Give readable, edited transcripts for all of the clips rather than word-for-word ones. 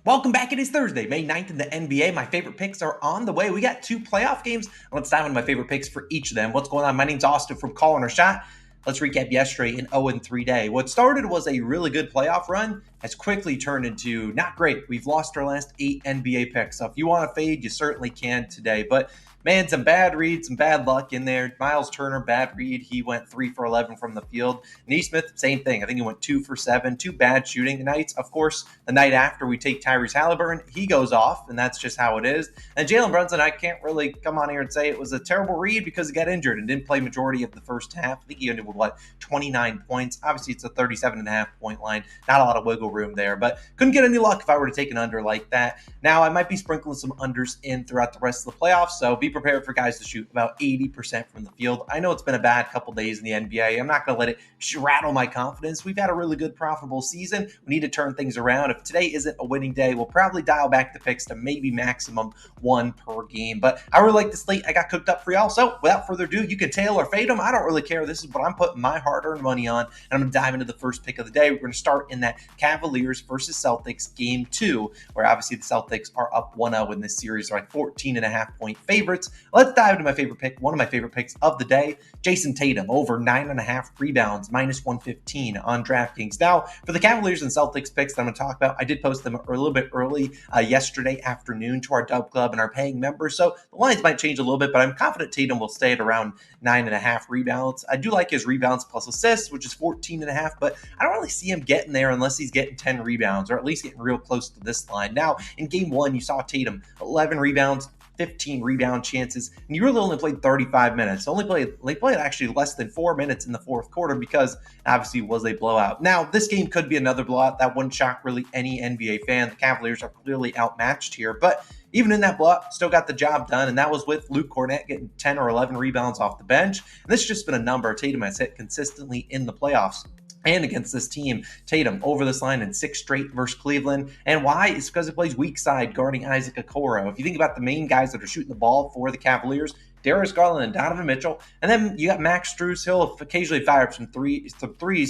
Welcome back. It is Thursday, May 9th in the NBA. My favorite picks are on the way. We got two playoff games. Let's dive into my favorite picks for each of them. What's going on? My name's Austin from Calling Our Shot. Let's recap yesterday, an 0-3 day. What started was a really good playoff run has quickly turned into not great. We've lost our last 8 NBA picks. So if you want to fade, you certainly can today. But man, some bad reads, some bad luck in there. Miles Turner, bad read. He went 3 for 11 from the field. Nesmith, same thing. I think he went 2 for 7. 2 bad shooting nights. Of course, the night after we take Tyrese Halliburton, he goes off, and that's just how it is. And Jalen Brunson, I can't really come on here and say it was a terrible read because he got injured and didn't play majority of the first half. I think he ended with, 29 points. Obviously, it's a 37.5 point line. Not a lot of wiggle room there, but couldn't get any luck if I were to take an under like that. Now, I might be sprinkling some unders in throughout the rest of the playoffs, so be prepared for guys to shoot about 80% from the field. I know it's been a bad couple days in the NBA. I'm not going to let it rattle my confidence. We've had a really good, profitable season. We need to turn things around. If today isn't a winning day, we'll probably dial back the picks to maybe maximum 1 per game. But I really like the slate I got cooked up for y'all. So without further ado, you can tail or fade them. I don't really care. This is what I'm putting my hard-earned money on, and I'm going to dive into the first pick of the day. We're going to start in that Cavaliers versus Celtics game 2, where obviously the Celtics are up 1-0 in this series. They're like 14.5 point favorites. Let's dive into my favorite pick, one of my favorite picks of the day, Jason Tatum, over 9.5 rebounds, -115 on DraftKings. Now, for the Cavaliers and Celtics picks that I'm going to talk about, I did post them a little bit early yesterday afternoon to our DubClub and our paying members, so the lines might change a little bit, but I'm confident Tatum will stay at around 9.5 rebounds. I do like his rebounds plus assists, which is 14.5, but I don't really see him getting there unless he's getting 10 rebounds, or at least getting real close to this line. Now, in game 1, you saw Tatum, 11 rebounds, 15 rebound chances, and you really only played 35 minutes. They played actually less than 4 minutes in the fourth quarter because obviously it was a blowout. Now, this game could be another blowout. That wouldn't shock really any NBA fan. The Cavaliers are clearly outmatched here, but even in that blowout, still got the job done, and that was with Luke Kornet getting 10 or 11 rebounds off the bench. And this has just been a number Tatum has hit consistently in the playoffs. And against this team, Tatum over this line in 6 straight versus Cleveland. And why? It's because he plays weak side guarding Isaac Okoro. If you think about the main guys that are shooting the ball for the Cavaliers, Darius Garland and Donovan Mitchell. And then you got Max Strus. He'll occasionally fire up some threes,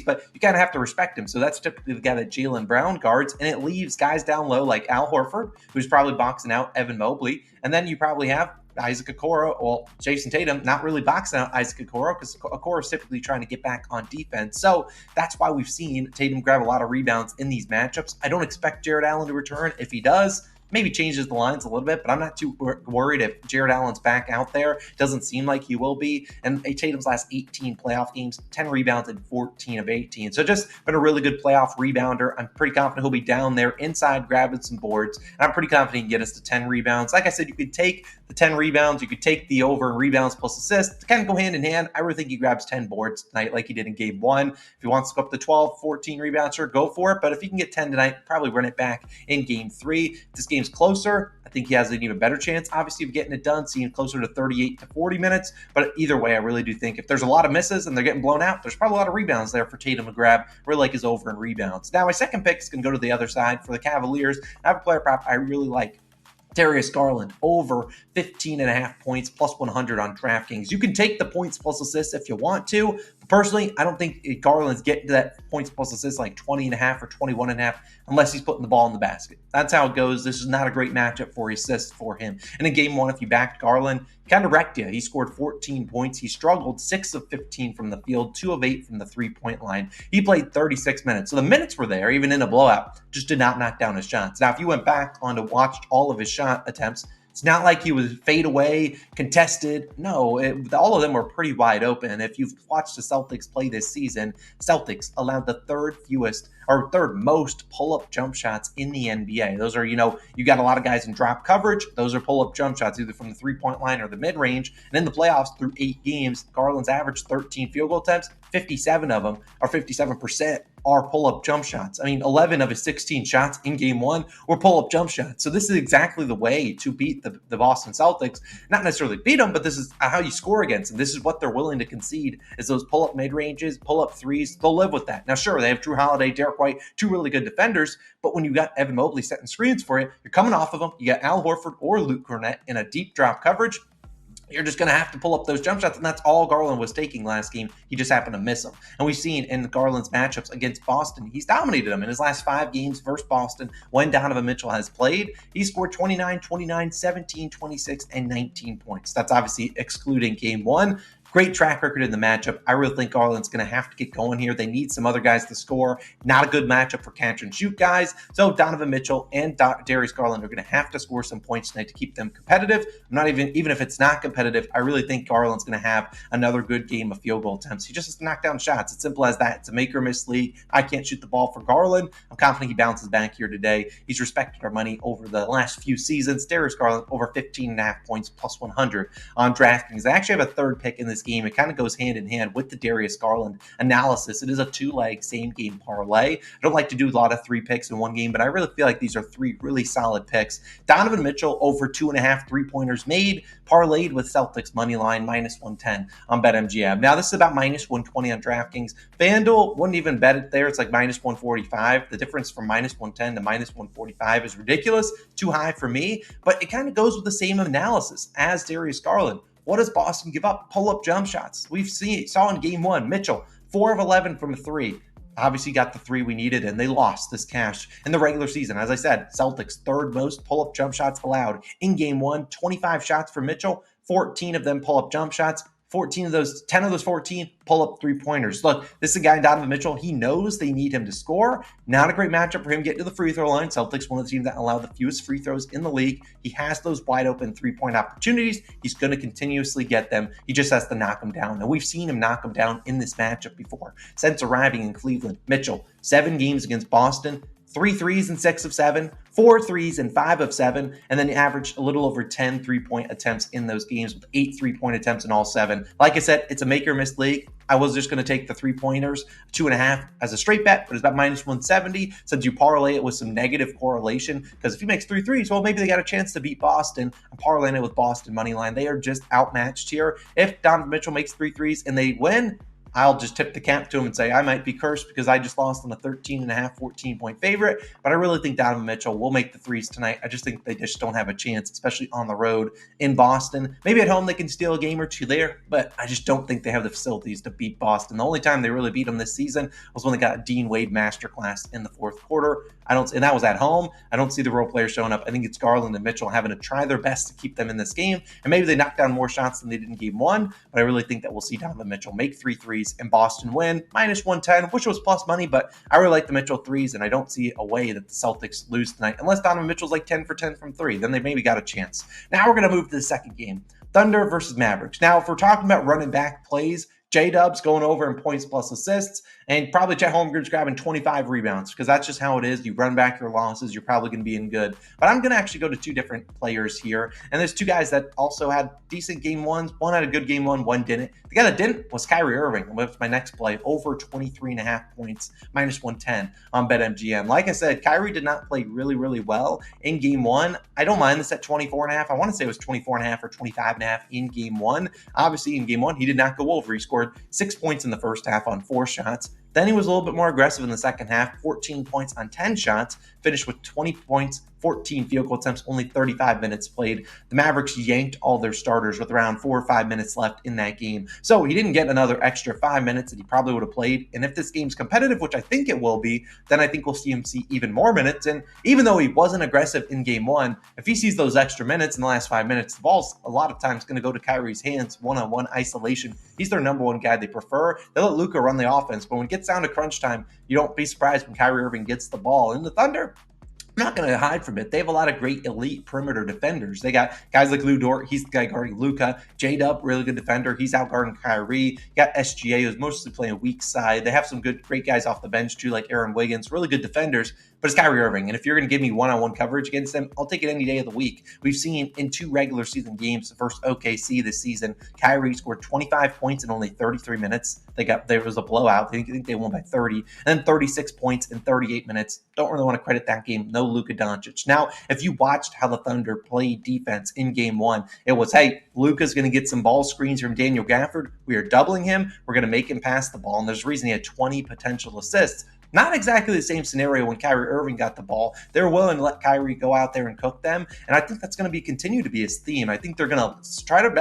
but you kind of have to respect him. So that's typically the guy that Jaylen Brown guards. And it leaves guys down low like Al Horford, who's probably boxing out Evan Mobley. And then you probably have Isaac Okoro, well, Jason Tatum, not really boxing out Isaac Okoro because Okoro is typically trying to get back on defense. So that's why we've seen Tatum grab a lot of rebounds in these matchups. I don't expect Jared Allen to return. If he does, maybe changes the lines a little bit, but I'm not too worried if Jared Allen's back out there. Doesn't seem like he will be. And Tatum's last 18 playoff games, 10 rebounds in 14 of 18. So just been a really good playoff rebounder. I'm pretty confident he'll be down there inside grabbing some boards. And I'm pretty confident he can get us to 10 rebounds. Like I said, you could take the 10 rebounds. You could take the over in rebounds plus assists to kind of go hand in hand. I really think he grabs 10 boards tonight like he did in game 1. If he wants to go up to 12, 14 rebounds, sure, go for it. But if he can get 10 tonight, probably run it back in game 3. If this game's closer, I think he has an even better chance, obviously, of getting it done, seeing closer to 38 to 40 minutes. But either way, I really do think if there's a lot of misses and they're getting blown out, there's probably a lot of rebounds there for Tatum to grab. I really like his over in rebounds. Now, my second pick is going to go to the other side for the Cavaliers. I have a player prop I really like. Darius Garland, over 15.5 points, plus 100 on DraftKings. You can take the points plus assists if you want to. Personally, I don't think Garland's getting to that points plus assists like 20.5 or 21.5 unless he's putting the ball in the basket. That's how it goes. This is not a great matchup for assists for him. And in game 1, if you backed Garland, he kind of wrecked you. He scored 14 points. He struggled 6 of 15 from the field, 2 of 8 from the three-point line. He played 36 minutes. So the minutes were there, even in a blowout, just did not knock down his shots. Now, if you went back on to watch all of his shot attempts, it's not like he was fade away, contested. No, all of them were pretty wide open. And if you've watched the Celtics play this season, Celtics allowed the third most pull-up jump shots in the NBA. Those are, you got a lot of guys in drop coverage. Those are pull-up jump shots, either from the three-point line or the mid-range. And in the playoffs, through 8 games, Garland's averaged 13 field goal attempts. 57 of them, or 57%, are pull-up jump shots. I mean, 11 of his 16 shots in game 1 were pull-up jump shots. So this is exactly the way to beat the Boston Celtics. Not necessarily beat them, but this is how you score against them. This is what they're willing to concede, is those pull-up mid-ranges, pull-up threes. They'll live with that. Now, sure, they have Drew Holiday, Derek White, 2 really good defenders, but when you got Evan Mobley setting screens for you, you're coming off of them. You got Al Horford or Luke Kornet in a deep drop coverage. you're just going to have to pull up those jump shots. And that's all Garland was taking last game. He just happened to miss them. And we've seen in Garland's matchups against Boston, he's dominated them in his last 5 games versus Boston when Donovan Mitchell has played. He scored 29, 29, 17, 26, and 19 points. That's obviously excluding game 1. Great track record in the matchup. I really think Garland's going to have to get going here. They need some other guys to score. Not a good matchup for catch and shoot guys. So Donovan Mitchell and Darius Garland are going to have to score some points tonight to keep them competitive. I'm not even if it's not competitive, I really think Garland's going to have another good game of field goal attempts. He just has to knock down shots. It's simple as that. It's a make or miss league. I can't shoot the ball for Garland. I'm confident he bounces back here today. He's respected our money over the last few seasons. Darius Garland over 15.5 points plus 100 on DraftKings. I actually have a third pick in this game. It kind of goes hand in hand with the Darius Garland analysis. It is a 2-leg same game parlay. I don't like to do a lot of 3 picks in one game, but I really feel like these are 3 really solid picks. Donovan Mitchell over 2.5 3-pointers made, parlayed with Celtics money line minus 110 on BetMGM. Now this is about minus 120 on DraftKings. FanDuel wouldn't even bet it there. It's like minus 145. The difference from minus 110 to minus 145 is ridiculous. Too high for me, but it kind of goes with the same analysis as Darius Garland. What does Boston give up? Pull-up jump shots. Saw in game 1, Mitchell, 4 of 11 from 3. Obviously got the 3 we needed, and they lost this cash in the regular season. As I said, Celtics, 3rd most pull-up jump shots allowed in game 1. 25 shots for Mitchell, 14 of them pull-up jump shots. 10 of those 14 pull up 3-pointers. Look, this is a guy, Donovan Mitchell. He knows they need him to score. Not a great matchup for him getting to the free throw line. Celtics, one of the teams that allow the fewest free throws in the league. He has those wide open 3-point opportunities. He's going to continuously get them. He just has to knock them down. And we've seen him knock them down in this matchup before. Since arriving in Cleveland, Mitchell, 7 games against Boston, 3 threes in 6 of 7, 4 threes in 5 of 7, and then he averaged a little over 10 3-point attempts in those games with 8 3-point attempts in all 7. Like I said, it's a make or miss league. I was just going to take the 3-pointers, 2.5 as a straight bet, but it's about minus 170. Since you parlay it with some negative correlation, because if he makes 3 threes, well, maybe they got a chance to beat Boston. I'm parlaying it with Boston money line. They are just outmatched here. If Donovan Mitchell makes 3 threes and they win, I'll just tip the cap to him and say I might be cursed because I just lost on a 13.5, 14-point favorite. But I really think Donovan Mitchell will make the threes tonight. I just think they just don't have a chance, especially on the road in Boston. Maybe at home they can steal a game or 2 there, but I just don't think they have the facilities to beat Boston. The only time they really beat them this season was when they got a Dean Wade masterclass in the 4th quarter. And that was at home. I don't see the role players showing up. I think it's Garland and Mitchell having to try their best to keep them in this game. And maybe they knock down more shots than they did in game 1, but I really think that we'll see Donovan Mitchell make 3 threes and Boston win, minus 110, which was plus money, but I really like the Mitchell threes, and I don't see a way that the Celtics lose tonight, unless Donovan Mitchell's like 10 for 10 from 3. Then they maybe got a chance. Now we're going to move to the second game, Thunder versus Mavericks. Now, if we're talking about running back plays, J-Dub's going over in points plus assists, and probably Chet Holmgren's grabbing 25 rebounds because that's just how it is. You run back your losses, you're probably going to be in good. But I'm going to actually go to 2 different players here, and there's 2 guys that also had decent game 1s. One had a good game 1, one didn't. The guy that didn't was Kyrie Irving. That's my next play, over 23.5 points, minus 110 on BetMGM. Like I said, Kyrie did not play really, really well in game 1. I don't mind this at 24.5. I want to say it was 24.5 or 25.5 in game 1. Obviously, in game 1, he did not go over. He scored 6 points in the first half on 4 shots. Then he was a little bit more aggressive in the second half, 14 points on 10 shots, finished with 20 points, 14 field goal attempts, only 35 minutes played. The Mavericks yanked all their starters with around 4 or 5 minutes left in that game. So he didn't get another extra 5 minutes that he probably would have played. And if this game's competitive, which I think it will be, then I think we'll see him see even more minutes. And even though he wasn't aggressive in game 1, if he sees those extra minutes in the last 5 minutes, the ball's a lot of times going to go to Kyrie's hands, one-on-one isolation. He's their number 1 guy they prefer. They let Luka run the offense, but when it gets down to crunch time, you don't be surprised when Kyrie Irving gets the ball. And the Thunder, I'm not going to hide from it. They have a lot of great elite perimeter defenders. They got guys like Lou Dort. He's the guy guarding Luka. J-Dub, really good defender. He's out guarding Kyrie. You got SGA, who's mostly playing a weak side. They have some great guys off the bench too, like Aaron Wiggins. Really good defenders. But it's Kyrie Irving. And if you're going to give me one-on-one coverage against them, I'll take it any day of the week. We've seen in 2 regular season games versus OKC this season, Kyrie scored 25 points in only 33 minutes. There was a blowout. I think they won by 30. And then 36 points in 38 minutes. Don't really want to credit that game. No Luka Doncic. Now, if you watched how the Thunder played defense in game 1, it was, hey, Luka's going to get some ball screens from Daniel Gafford. We are doubling him. We're going to make him pass the ball. And there's a reason he had 20 potential assists. Not exactly the same scenario when Kyrie Irving got the ball. They're willing to let Kyrie go out there and cook them, and I think that's going to continue to be his theme. I think they're going to try their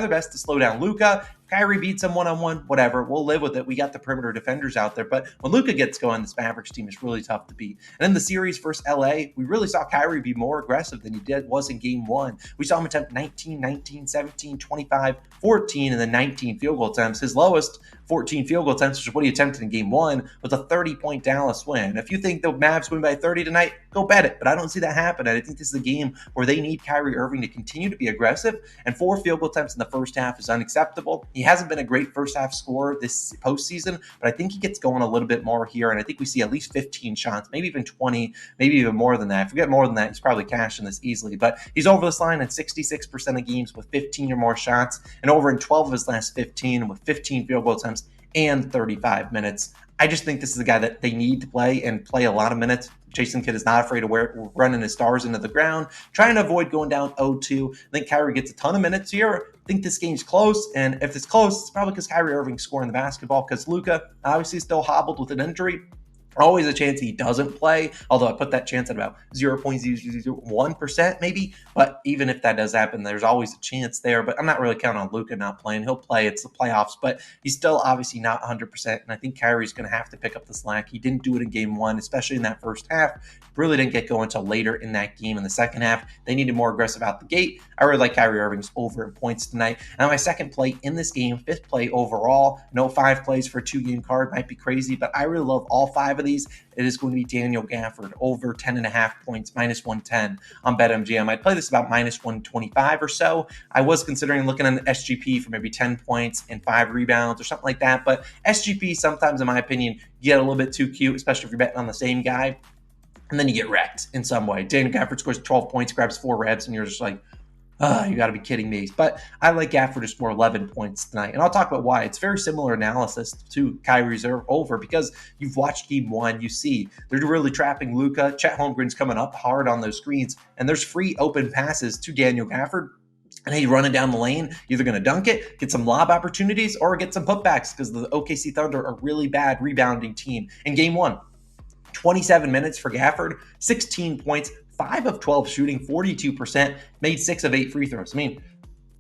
best to slow down Luka. Kyrie beats him one-on-one, whatever. We'll live with it. We got the perimeter defenders out there. But when Luka gets going, this Mavericks team is really tough to beat. And in the series versus LA, we really saw Kyrie be more aggressive than he was in game one. We saw him attempt 19, 19, 17, 25, 14, and then 19 field goal attempts. His lowest 14 field goal attempts, which is what he attempted in game one, was a 30-point Dallas win. If you think the Mavs win by 30 tonight, go bet it. But I don't see that happen. And I think this is a game where they need Kyrie Irving to continue to be aggressive. And 4 field goal attempts in the first half is unacceptable. He hasn't been a great first half scorer this postseason, but I think he gets going a little bit more here. And I think we see at least 15 shots, maybe even 20, maybe even more than that. If we get more than that, he's probably cashing this easily. But he's over this line in 66% of games with 15 or more shots, and over in 12 of his last 15 with 15 field goal attempts and 35 minutes. I just think this is a guy that they need to play and play a lot of minutes. Jason Kidd is not afraid of running his stars into the ground, trying to avoid going down 0-2. I think Kyrie gets a ton of minutes here. I think this game's close, and if it's close, it's probably because Kyrie Irving's scoring the basketball, because Luka obviously still hobbled with an injury. Always a chance he doesn't play, although I put that chance at about 0.001% maybe. But even if that does happen, there's always a chance there. But I'm not really counting on Luka not playing. He'll play. It's the playoffs, but he's still obviously not 100%. And I think Kyrie's going to have to pick up the slack. He didn't do it in game one, especially in that first half. Really didn't get going until later in that game. In the second half, they needed more aggressive out the gate. I really like Kyrie Irving's over in points tonight. And my second play in this game, 5th play overall. No 5 plays for a 2-game card might be crazy, but I really love all 5 of these. It is going to be Daniel Gafford over 10.5 points, minus 110 on BetMGM. I'd play this about minus 125 or so. I was considering looking at an SGP for maybe 10 points and 5 rebounds or something like that. But SGP sometimes, in my opinion, get a little bit too cute, especially if you're betting on the same guy. And then you get wrecked in some way. Daniel Gafford scores 12 points, grabs 4 rebs, and you're just like, oh, you got to be kidding me. But I like Gafford to score 11 points tonight. And I'll talk about why. It's very similar analysis to Kyrie's over, because you've watched game one. You see they're really trapping Luka. Chet Holmgren's coming up hard on those screens. And there's free open passes to Daniel Gafford. And he's running down the lane, either going to dunk it, get some lob opportunities, or get some putbacks, because the OKC Thunder are a really bad rebounding team. In game one, 27 minutes for Gafford, 16 points, 5 of 12 shooting, 42%, made 6 of 8 free throws. I mean,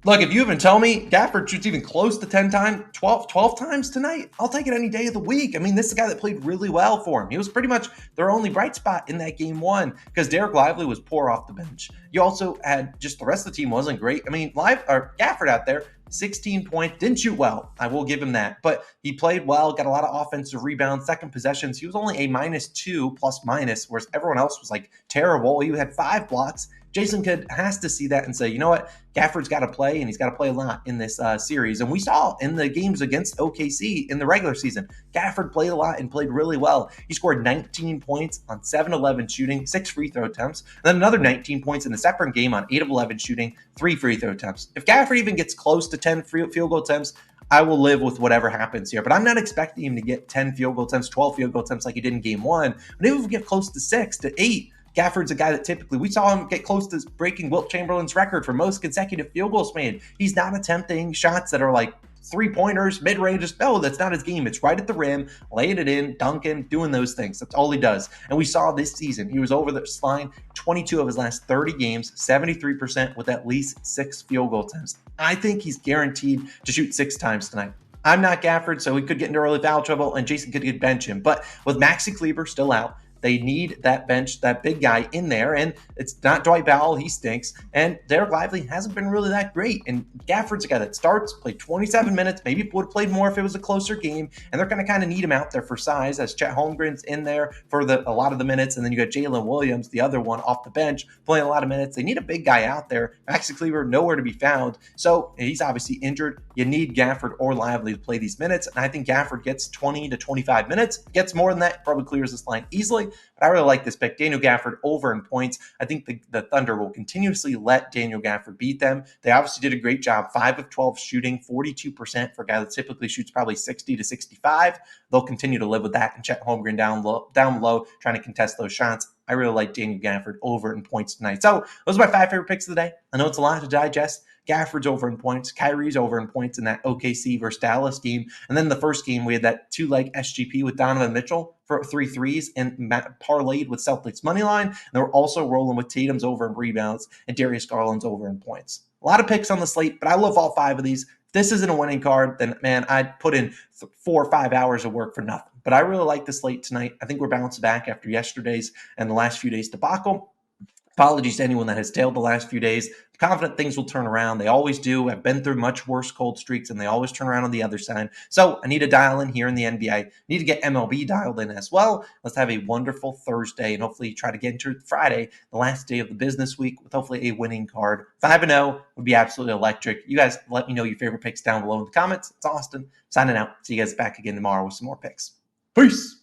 look, if you even tell me Gafford shoots even close to 12 times tonight, I'll take it any day of the week. I mean, this is a guy that played really well for him. He was pretty much their only bright spot in that game one, because Derek Lively was poor off the bench. You also had just the rest of the team wasn't great. I mean, Gafford out there, 16 points, didn't shoot well. I will give him that. But he played well, got a lot of offensive rebounds, second possessions. He was only a -2 plus minus, whereas everyone else was like terrible. He had 5 blocks. Jason Kidd has to see that and say, you know what? Gafford's got to play, and he's got to play a lot in this series. And we saw in the games against OKC in the regular season, Gafford played a lot and played really well. He scored 19 points on 7-11 shooting, 6 free throw attempts, and then another 19 points in the separate game on 8 of 11 shooting, 3 free throw attempts. If Gafford even gets close to 10 field goal attempts, I will live with whatever happens here. But I'm not expecting him to get 10 field goal attempts, 12 field goal attempts like he did in game one. But even if we get close to 6 to 8, Gafford's a guy that typically, we saw him get close to breaking Wilt Chamberlain's record for most consecutive field goals made. He's not attempting shots that are like 3-pointers, mid-range. No, that's not his game. It's right at the rim, laying it in, dunking, doing those things. That's all he does. And we saw this season, he was over this line 22 of his last 30 games, 73% with at least 6 field goal attempts. I think he's guaranteed to shoot 6 times tonight. I'm not Gafford, so he could get into early foul trouble, and Jason could bench him. But with Maxi Kleber still out, they need that bench, that big guy in there, and it's not Dwight Powell. He stinks, and Derek Lively hasn't been really that great. And Gafford's a guy that starts, played 27 minutes, maybe would have played more if it was a closer game, and they're going to kind of need him out there for size, as Chet Holmgren's in there for a lot of the minutes, and then you got Jalen Williams, the other one, off the bench, playing a lot of minutes. They need a big guy out there. Maxi Kleber, nowhere to be found, so he's obviously injured. You need Gafford or Lively to play these minutes, and I think Gafford gets 20 to 25 minutes, gets more than that, probably clears this line easily. But I really like this pick. Daniel Gafford over in points. I think the Thunder will continuously let Daniel Gafford beat them. They obviously did a great job. 5 of 12 shooting, 42% for a guy that typically shoots probably 60 to 65. They'll continue to live with that, and Chet Holmgren down low, trying to contest those shots. I really like Daniel Gafford over in points tonight. So those are my 5 favorite picks of the day. I know it's a lot to digest. Gafford's over in points. Kyrie's over in points in that OKC versus Dallas game. And then the first game, we had that 2-leg SGP with Donovan Mitchell for 3 threes and parlayed with Celtics money line. And they were also rolling with Tatum's over in rebounds and Darius Garland's over in points. A lot of picks on the slate, but I love all 5 of these. If this isn't a winning card, then, man, I'd put in 4 or 5 hours of work for nothing. But I really like the slate tonight. I think we're bouncing back after yesterday's and the last few days debacle. Apologies to anyone that has tailed the last few days. I'm confident things will turn around. They always do. I've been through much worse cold streaks, and they always turn around on the other side. So I need to dial in here in the NBA. I need to get MLB dialed in as well. Let's have a wonderful Thursday, and hopefully try to get into Friday, the last day of the business week, with hopefully a winning card. 5-0 would be absolutely electric. You guys let me know your favorite picks down below in the comments. It's Austin signing out. See you guys back again tomorrow with some more picks. Peace.